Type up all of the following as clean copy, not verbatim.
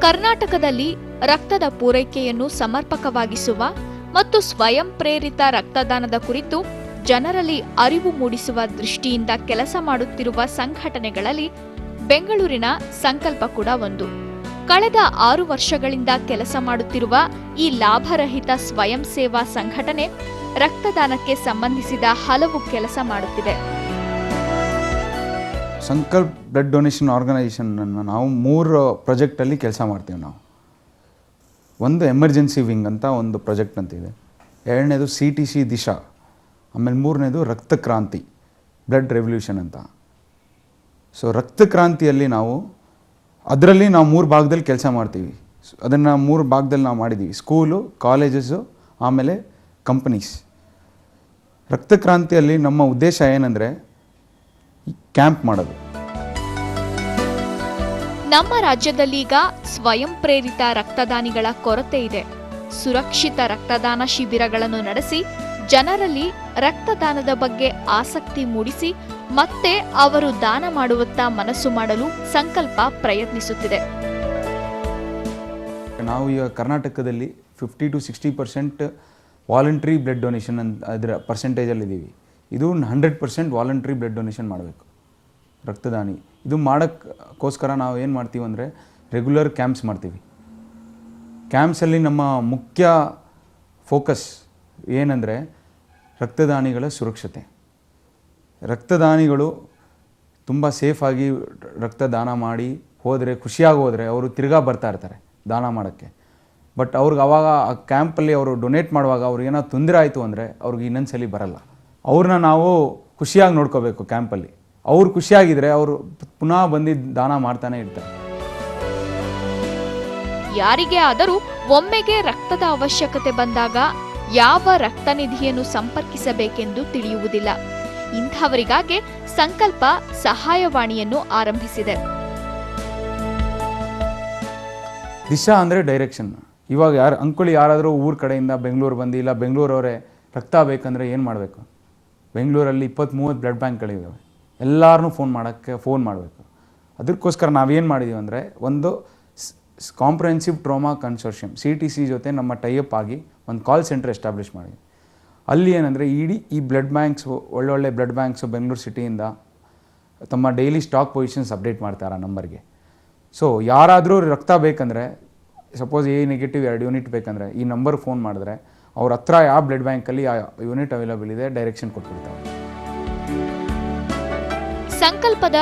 ಕರ್ನಾಟಕದಲ್ಲಿ ರಕ್ತದ ಪೂರೈಕೆಯನ್ನು ಸಮರ್ಪಕವಾಗಿಸುವ ಮತ್ತು ಸ್ವಯಂ ಪ್ರೇರಿತ ರಕ್ತದಾನದ ಕುರಿತು ಜನರಲ್ಲಿ ಅರಿವು ಮೂಡಿಸುವ ದೃಷ್ಟಿಯಿಂದ ಕೆಲಸ ಮಾಡುತ್ತಿರುವ ಸಂಘಟನೆಗಳಲ್ಲಿ ಬೆಂಗಳೂರಿನ ಸಂಕಲ್ಪ ಕೂಡ ಒಂದು. ಕಳೆದ 6 ವರ್ಷಗಳಿಂದ ಕೆಲಸ ಮಾಡುತ್ತಿರುವ ಈ ಲಾಭರಹಿತ ಸ್ವಯಂ ಸೇವಾ ಸಂಘಟನೆ ರಕ್ತದಾನಕ್ಕೆ ಸಂಬಂಧಿಸಿದ ಹಲವು ಕೆಲಸ ಮಾಡುತ್ತಿದೆ. ಸಂಕಲ್ಪ ಬ್ಲಡ್ ಡೊನೇಷನ್ ಆರ್ಗನೈಸೇಷನ್ ನಾವು 3 ಪ್ರಾಜೆಕ್ಟಲ್ಲಿ ಕೆಲಸ ಮಾಡ್ತೀವಿ. ನಾವು ಒಂದು ಎಮರ್ಜೆನ್ಸಿ ವಿಂಗ್ ಅಂತ ಒಂದು ಪ್ರಾಜೆಕ್ಟ್ ಅಂತಿದೆ, 2ನೇದು CTC ದಿಶಾ, ಆಮೇಲೆ 3ನೇದು ರಕ್ತ ಕ್ರಾಂತಿ ಬ್ಲಡ್ ರೆವಲ್ಯೂಷನ್ ಅಂತ. ಸೊ ರಕ್ತ ಕ್ರಾಂತಿಯಲ್ಲಿ ಅದರಲ್ಲಿ ನಾವು 3 ಭಾಗದಲ್ಲಿ ಕೆಲಸ ಮಾಡ್ತೀವಿ. ಅದನ್ನು 3 ಭಾಗದಲ್ಲಿ ನಾವು ಮಾಡಿದ್ದೀವಿ, ಸ್ಕೂಲು, ಕಾಲೇಜಸ್ಸು, ಆಮೇಲೆ ಕಂಪನೀಸ್. ರಕ್ತ ಕ್ರಾಂತಿಯಲ್ಲಿ ನಮ್ಮ ಉದ್ದೇಶ ಏನಂದರೆ ಕ್ಯಾಂಪ್ ಮಾಡೋದು. ನಮ್ಮ ರಾಜ್ಯದಲ್ಲೀಗ ಸ್ವಯಂ ಪ್ರೇರಿತ ರಕ್ತದಾನಿಗಳ ಕೊರತೆ ಇದೆ. ಸುರಕ್ಷಿತ ರಕ್ತದಾನ ಶಿಬಿರಗಳನ್ನು ನಡೆಸಿ ಜನರಲ್ಲಿ ರಕ್ತದಾನದ ಬಗ್ಗೆ ಆಸಕ್ತಿ ಮೂಡಿಸಿ ಮತ್ತೆ ಅವರು ದಾನ ಮಾಡುವತ್ತ ಮನಸ್ಸು ಮಾಡಲು ಸಂಕಲ್ಪ ಪ್ರಯತ್ನಿಸುತ್ತಿದೆ. ನಾವು ಈಗ ಕರ್ನಾಟಕದಲ್ಲಿ 50 to 60% ವಾಲಂಟ್ರಿ ಬ್ಲಡ್ ಡೊನೇಷನ್ ಅದರ ಪರ್ಸೆಂಟೇಜಲ್ಲಿದ್ದೀವಿ. ಇದು 100% ವಾಲಂಟ್ರಿ ಬ್ಲಡ್ ಡೊನೇಷನ್ ಮಾಡಬೇಕು ರಕ್ತದಾನಿ. ಇದು ಮಾಡೋಕ್ಕೋಸ್ಕರ ನಾವು ಏನು ಮಾಡ್ತೀವಿ ಅಂದರೆ ರೆಗ್ಯುಲರ್ ಕ್ಯಾಂಪ್ಸ್ ಮಾಡ್ತೀವಿ. ಕ್ಯಾಂಪ್ಸಲ್ಲಿ ನಮ್ಮ ಮುಖ್ಯ ಫೋಕಸ್ ಏನಂದರೆ ರಕ್ತದಾನಿಗಳ ಸುರಕ್ಷತೆ. ರಕ್ತದಾನಿಗಳು ತುಂಬ ಸೇಫಾಗಿ ರಕ್ತದಾನ ಮಾಡಿ ಹೋದರೆ, ಖುಷಿಯಾಗಿ ಹೋದರೆ ಅವರು ತಿರ್ಗಾ ಬರ್ತಾ ಇರ್ತಾರೆ ದಾನ ಮಾಡೋಕ್ಕೆ. ಬಟ್ ಅವ್ರಿಗೆ ಅವಾಗ ಆ ಕ್ಯಾಂಪಲ್ಲಿ ಅವರು ಡೊನೇಟ್ ಮಾಡುವಾಗ ಅವ್ರಿಗೆ ಏನೋ ತೊಂದರೆ ಆಯಿತು ಅಂದರೆ ಅವ್ರಿಗೆ ಇನ್ನೊಂದ್ಸಲಿ ಬರಲ್ಲ. ಅವ್ರನ್ನ ನಾವು ಖುಷಿಯಾಗಿ ನೋಡ್ಕೋಬೇಕು ಕ್ಯಾಂಪಲ್ಲಿ. ಅವ್ರು ಖುಷಿಯಾಗಿದ್ದರೆ ಅವರು ಪುನಃ ಬಂದು ದಾನ ಮಾಡ್ತಾನೆ ಇರ್ತಾರೆ. ಯಾರಿಗೇ ಆದರೂ ಒಮ್ಮೆಗೆ ರಕ್ತದ ಅವಶ್ಯಕತೆ ಬಂದಾಗ ಯಾವ ರಕ್ತನಿಧಿಯನ್ನು ಸಂಪರ್ಕಿಸಬೇಕೆಂದು ತಿಳಿಯುವುದಿಲ್ಲ. ಇಂಥವರಿಗಾಗಿ ಸಂಕಲ್ಪ ಸಹಾಯವಾಣಿಯನ್ನು ಆರಂಭಿಸಿದೆ. ದಿಶಾ ಅಂದರೆ ಡೈರೆಕ್ಷನ್. ಇವಾಗ ಯಾರಾದರೂ ಊರ ಕಡೆಯಿಂದ ಬೆಂಗಳೂರು ಬಂದು, ಇಲ್ಲ ಬೆಂಗಳೂರವರೇ ರಕ್ತ ಬೇಕಂದರೆ ಏನು ಮಾಡಬೇಕು? ಬೆಂಗಳೂರಲ್ಲಿ 20-30 ಬ್ಲಡ್ ಬ್ಯಾಂಕ್ಗಳಿದ್ದಾವೆ. ಎಲ್ಲರನ್ನೂ ಫೋನ್ ಮಾಡಬೇಕು. ಅದಕ್ಕೋಸ್ಕರ ನಾವೇನು ಮಾಡಿದ್ದೀವಿ ಅಂದರೆ ಒಂದು ಕಾಂಪ್ರಹೆನ್ಸಿವ್ ಟ್ರಾಮಾ ಕನ್ಸೋರ್ಷಿಯಂ CTC ಜೊತೆ ನಮ್ಮ ಟೈಅಪ್ ಆಗಿ ಒಂದು ಕಾಲ್ ಸೆಂಟರ್ ಎಸ್ಟಾಬ್ಲಿಷ್ ಮಾಡಿದ್ವಿ. ಅಲ್ಲಿ ಏನಂದರೆ ಈ ಬ್ಲಡ್ ಬ್ಯಾಂಕ್ಸು, ಒಳ್ಳೊಳ್ಳೆ ಬ್ಲಡ್ ಬ್ಯಾಂಕ್ಸು ಬೆಂಗಳೂರು ಸಿಟಿಯಿಂದ ತಮ್ಮ ಡೈಲಿ ಸ್ಟಾಕ್ ಪೊಸಿಷನ್ಸ್ ಅಪ್ಡೇಟ್ ಮಾಡ್ತಾರೆ ಆ ನಂಬರ್ಗೆ. ಸೊ ಯಾರಾದರೂ ರಕ್ತ ಬೇಕಂದರೆ, ಸಪೋಸ್ A ನೆಗೆಟಿವ್ 2 ಯೂನಿಟ್ ಬೇಕಂದರೆ ಈ ನಂಬರ್ಗೆ ಫೋನ್ ಮಾಡಿದ್ರೆ ಅವ್ರ ಹತ್ರ ಯಾವ ಬ್ಲಡ್ ಬ್ಯಾಂಕಲ್ಲಿ ಆ ಯೂನಿಟ್ ಅವೈಲಬಲ್ ಇದೆ ಡೈರೆಕ್ಷನ್ ಕೊಟ್ಬಿಡ್ತಾರೆ. ಸಂಕಲ್ಪದ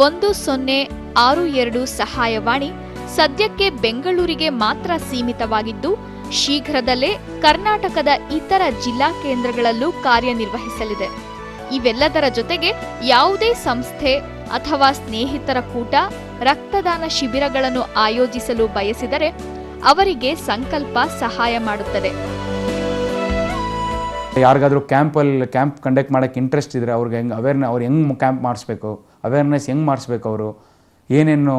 1062 ಸಹಾಯವಾಣಿ ಸದ್ಯಕ್ಕೆ ಬೆಂಗಳೂರಿಗೆ ಮಾತ್ರ ಸೀಮಿತವಾಗಿದ್ದು, ಶೀಘ್ರದಲ್ಲೇ ಕರ್ನಾಟಕದ ಇತರ ಜಿಲ್ಲಾ ಕೇಂದ್ರಗಳಲ್ಲೂ ಕಾರ್ಯನಿರ್ವಹಿಸಲಿದೆ. ಇವೆಲ್ಲದರ ಜೊತೆಗೆ ಯಾವುದೇ ಸಂಸ್ಥೆ ಅಥವಾ ಸ್ನೇಹಿತರ ಕೂಟ ರಕ್ತದಾನ ಶಿಬಿರಗಳನ್ನು ಆಯೋಜಿಸಲು ಬಯಸಿದರೆ ಅವರಿಗೆ ಸಂಕಲ್ಪ ಸಹಾಯ ಮಾಡುತ್ತದೆ. ಯಾರಿಗಾದರೂ ಕ್ಯಾಂಪ್ ಕಂಡಕ್ಟ್ ಮಾಡೋಕ್ಕೆ ಇಂಟ್ರೆಸ್ಟ್ ಇದ್ದರೆ ಅವ್ರಿಗೆ ಅವ್ರು ಹೆಂಗೆ ಕ್ಯಾಂಪ್ ಮಾಡಿಸ್ಬೇಕು, ಅವೇರ್ನೆಸ್ ಹೆಂಗೆ ಮಾಡಿಸ್ಬೇಕು, ಅವರು ಏನೇನು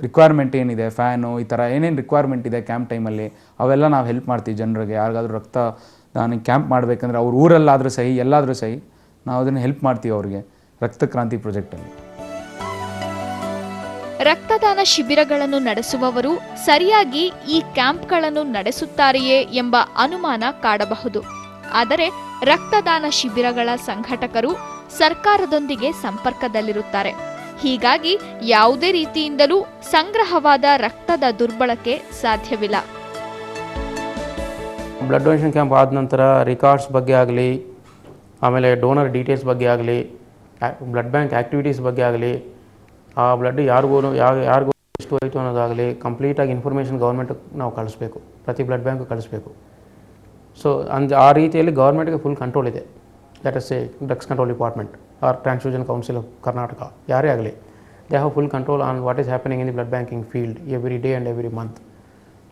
ರಿಕ್ವೈರ್ಮೆಂಟ್ ಏನಿದೆ, ಫ್ಯಾನು, ಈ ಥರ ಏನೇನು ರಿಕ್ವೈರ್ಮೆಂಟ್ ಇದೆ ಕ್ಯಾಂಪ್ ಟೈಮಲ್ಲಿ ಅವೆಲ್ಲ ನಾವು ಹೆಲ್ಪ್ ಮಾಡ್ತೀವಿ ಜನರಿಗೆ. ಯಾರಿಗಾದ್ರೂ ರಕ್ತದಾನ ಕ್ಯಾಂಪ್ ಮಾಡಬೇಕಂದ್ರೆ ಅವ್ರ ಊರಲ್ಲಾದರೂ ಸಹಿ, ಎಲ್ಲಾದರೂ ಸಹಿ, ನಾವು ಅದನ್ನು ಹೆಲ್ಪ್ ಮಾಡ್ತೀವಿ ಅವ್ರಿಗೆ ರಕ್ತ ಕ್ರಾಂತಿ ಪ್ರಾಜೆಕ್ಟಲ್ಲಿ. ರಕ್ತದಾನ ಶಿಬಿರಗಳನ್ನು ನಡೆಸುವವರು ಸರಿಯಾಗಿ ಈ ಕ್ಯಾಂಪ್ಗಳನ್ನು ನಡೆಸುತ್ತಾರೆಯೇ ಎಂಬ ಅನುಮಾನ ಕಾಡಬಹುದು. ಆದರೆ ರಕ್ತದಾನ ಶಿಬಿರಗಳ ಸಂಘಟಕರು ಸರ್ಕಾರದೊಂದಿಗೆ ಸಂಪರ್ಕದಲ್ಲಿರುತ್ತಾರೆ. ಹೀಗಾಗಿ ಯಾವುದೇ ರೀತಿಯಿಂದಲೂ ಸಂಗ್ರಹವಾದ ರಕ್ತದ ದುರ್ಬಳಕೆ ಸಾಧ್ಯವಿಲ್ಲ. ಬ್ಲಡ್ ಡೊನೇಷನ್ ಕ್ಯಾಂಪ್ ಆದ ನಂತರ ರಿಕಾರ್ಡ್ಸ್ ಬಗ್ಗೆ ಆಗಲಿ, ಆಮೇಲೆ ಡೋನರ್ ಡೀಟೇಲ್ಸ್ ಬಗ್ಗೆ ಆಗಲಿ, ಬ್ಲಡ್ ಬ್ಯಾಂಕ್ ಆ್ಯಕ್ಟಿವಿಟೀಸ್ ಬಗ್ಗೆ ಆಗಲಿ, ಆ ಬ್ಲಡ್ ಯಾರಿಗೂ ಎಷ್ಟು ಹೋಯಿತು ಅನ್ನೋದಾಗಲಿ ಕಂಪ್ಲೀಟಾಗಿ ಇನ್ಫಾರ್ಮೇಷನ್ ಗೌರ್ಮೆಂಟ್ಗೆ ನಾವು ಕಳಿಸ್ಬೇಕು, ಪ್ರತಿ ಬ್ಲಡ್ ಬ್ಯಾಂಕು ಕಳಿಸ್ಬೇಕು. ಸೊ ಆ ರೀತಿಯಲ್ಲಿ ಗೌರ್ಮೆಂಟ್ಗೆ ಫುಲ್ ಕಂಟ್ರೋಲ್ ಇದೆ. Let us say drugs control department or transfusion council of Karnataka, ಯಾರೇ ಆಗಲಿ, they have full control on what is happening in the blood banking field every day and every month.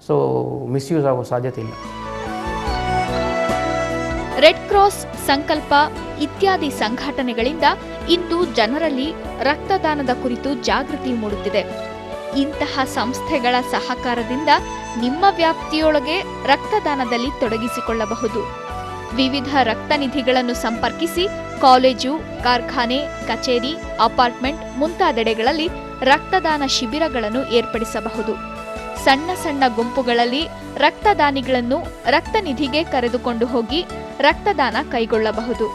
So misuse ಆಗೋ ಸಾಧ್ಯತೆ ಇಲ್ಲ. Red cross, ಸಂಕಲ್ಪ ಇತ್ಯಾದಿ ಸಂಘಟನೆಗಳಿಂದ ಇಂದು ಜನರಲ್ಲಿ ರಕ್ತದಾನದ ಕುರಿತು ಜಾಗೃತಿ ಮೂಡುತ್ತಿದೆ. ಇಂತಹ ಸಂಸ್ಥೆಗಳ ಸಹಕಾರದಿಂದ ನಿಮ್ಮ ವ್ಯಾಪ್ತಿಯೊಳಗೆ ರಕ್ತದಾನದಲ್ಲಿ ತೊಡಗಿಸಿಕೊಳ್ಳಬಹುದು. ವಿವಿಧ ರಕ್ತನಿಧಿಗಳನ್ನು ಸಂಪರ್ಕಿಸಿ ಕಾಲೇಜು, ಕಾರ್ಖಾನೆ, ಕಚೇರಿ, ಅಪಾರ್ಟ್ಮೆಂಟ್ ಮುಂತಾದೆಡೆಗಳಲ್ಲಿ ರಕ್ತದಾನ ಶಿಬಿರಗಳನ್ನು ಏರ್ಪಡಿಸಬಹುದು. ಸಣ್ಣ ಸಣ್ಣ ಗುಂಪುಗಳಲ್ಲಿ ರಕ್ತದಾನಿಗಳನ್ನು ರಕ್ತನಿಧಿಗೆ ಕರೆದುಕೊಂಡು ಹೋಗಿ ರಕ್ತದಾನ ಕೈಗೊಳ್ಳಬಹುದು.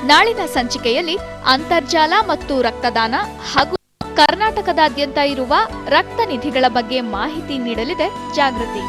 ನಾಳಿನ ಸಂಚಿಕೆಯಲ್ಲಿ ಅಂತರ್ಜಾಲ ಮತ್ತು ರಕ್ತದಾನ ಹಾಗೂ ಕರ್ನಾಟಕದಾದ್ಯಂತ ಇರುವ ರಕ್ತನಿಧಿಗಳ ಬಗ್ಗೆ ಮಾಹಿತಿ ನೀಡಲಿದೆ ಜಾಗೃತಿ.